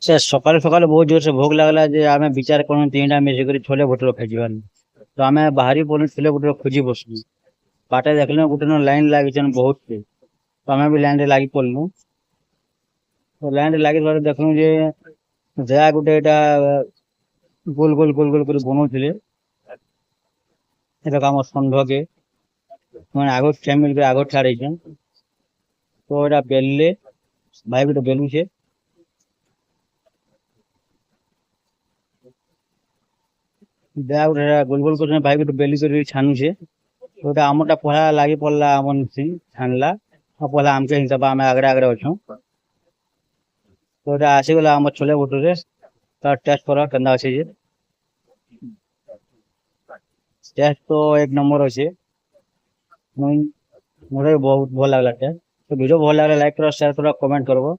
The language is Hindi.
से सकाल सकाल बहुत जोर से भोग लगला जे आमे विचार करूँ तीनटा मिसिक छोले भटुरे खाइबार तो आमे बाहरी पड़ू छोले भटुरे खोजी बसलु बाटे देखल गोटे लाइन लगी बहुत टे तो आमे भी लाइन रे लगी पड़लु तो लाइन रे लगी देखलु जे जया गोटे गोल गोल गोल गोल कर बनाऊे आम षंढ के मैंने आग फैमिली आग ठाड़ तो यहाँ बेलले भाई गोटे बेलुचे गोल गोल कर भाई गोटे बेली कर छानुचे तो आमटा पहला लगी पड़ा आम छाणला पहला आमके हिसाब आम आगरे आगरे अच्छु तो आसीगला आम छोले भटुरे तार टेस्ट कर के अच्छे टेस्ट तो एक नंबर अच्छे मुझे बहुत भल लगला टेस्ट तो वीडियो भल लगे लाइक करो शेयर करो कमेंट करो।